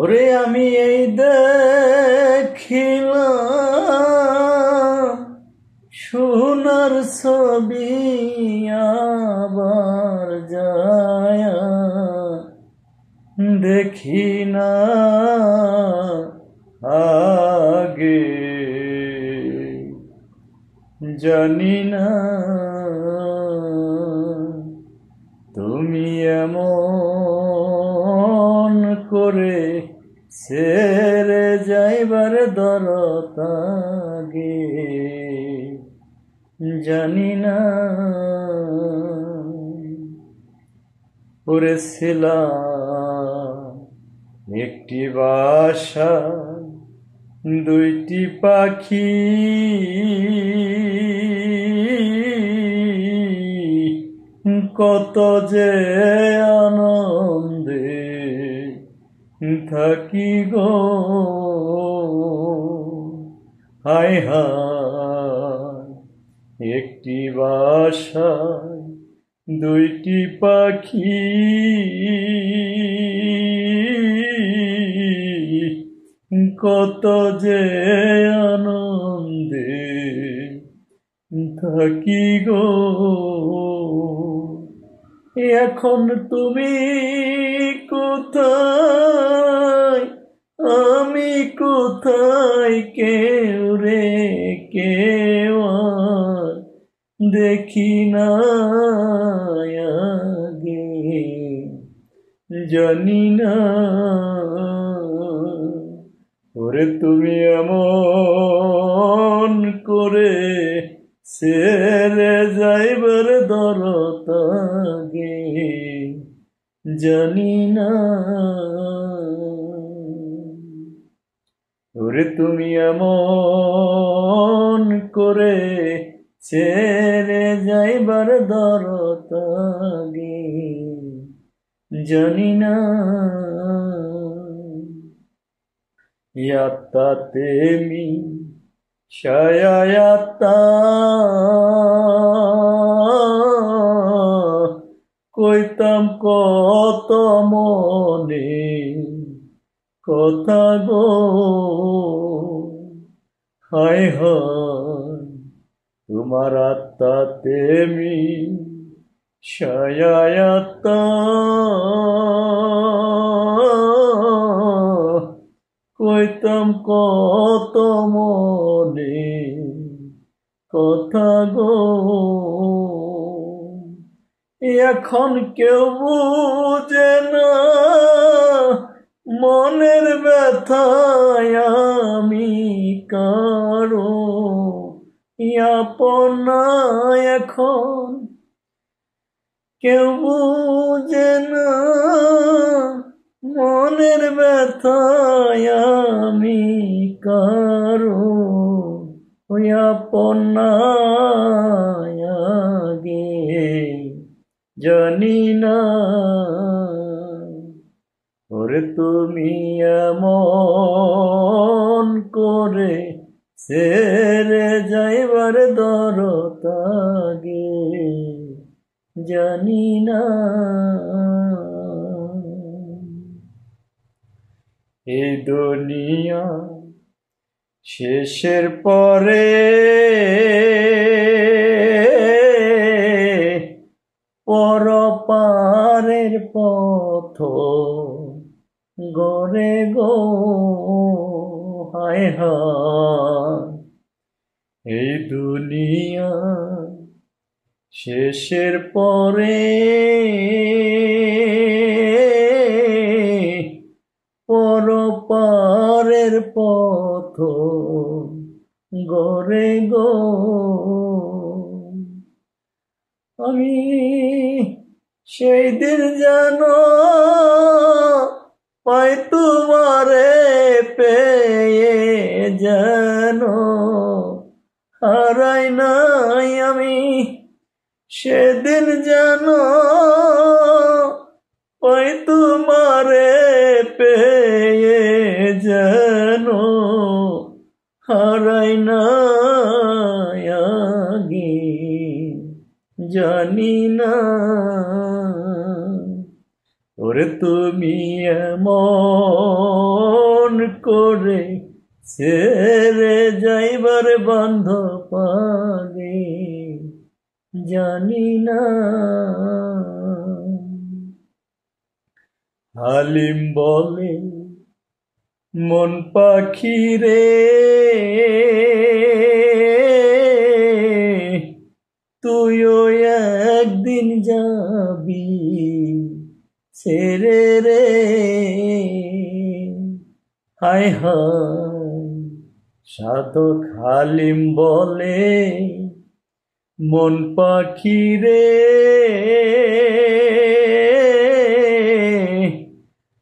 ওরে আমি এই দেখিলাম সোনার ছবি আবার যায় দেখি না আগে জানি না তুমি এমন করে ছেড়ে যাইবার দরকাগে জানি না পড়েছিলাম একটি বাসা দুইটি পাখি কত যে আনন্দে থাকি গো হায় হায় একটি বাসায় দুইটি পাখি কত যে আনন্দে থাকি গো এখন তুমি কোথায় আমি কোথায় কেউ রে কেউ দেখি না আগে জানি না ওরে তুমি এমন করে ছেড়ে যাইবার দরকাগে জানি না ওরে তুমি এমন করে ছেড়ে যাইবার দরকাগে জানি না याता तेमी शायाता কইতাম কত মনে কথা গো হায় হায় তোমার আত্মা তেমি শায়াতা কইতাম কত মনে কথা গো এখন কেউ বুঝে না মনের ব্যথায় আমি কারো আপনা এখন কেউ বুঝে না মনের ব্যথায় আমি কারো আপনা আগে জানি না ওরে তুমি এমন করে ছেড়ে যাইবার দরকাগে জানি না এই দুনিয়া শেষের পরে পরপারের পথ গড়ে গো হায় হায় এই দুনিয়া শেষের পরে পরপারের পথ গড়ে গো আমি সেই দিন যেন পাই তোমারে পেয়ে যেন হারাই নাই আমি সেদিন যেন পাই তোমারে পেয়ে যেন হারাই নাই আগে জানি না ওরে তুমি এমন করে ছেড়ে যাইবার বন্ধ পাগে জানি না। হালিম বলে মন পাখি রে তুইও একদিন যাবি ছেড়ে রে। হায় হায় সাধক হালিম বলে মন পাখি রে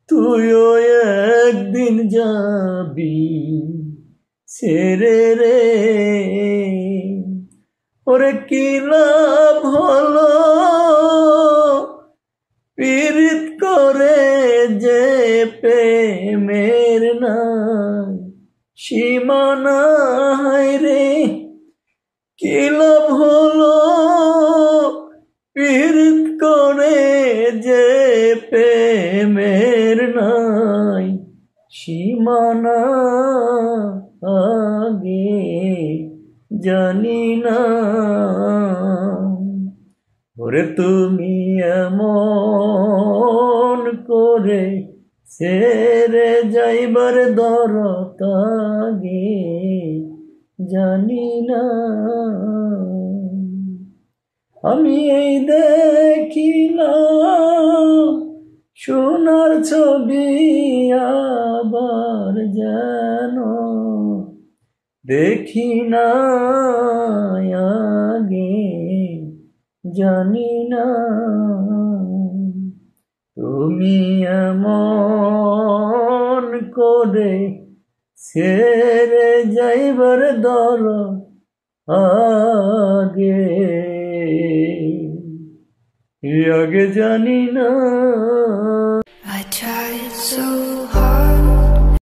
তুইও একদিন যাবি ছেড়ে রে। ওরে কি লাভ হলো পীড়িত করে যে প্রেমের নাই সীমানা রে। কি লাভ হলো পীড়িত করে যে প্রেমের নাই সীমানা আগে জানি না। ওরে তুমি এমন করে ছেড়ে যাইবার দরকারে জানি না। আমি এই দেখিলাম সোনার ছবি আবার যেন দেখি না আগে জানি না। তুমি এমন করে ছেড়ে যাইবার দর আগে জানি না। I tried so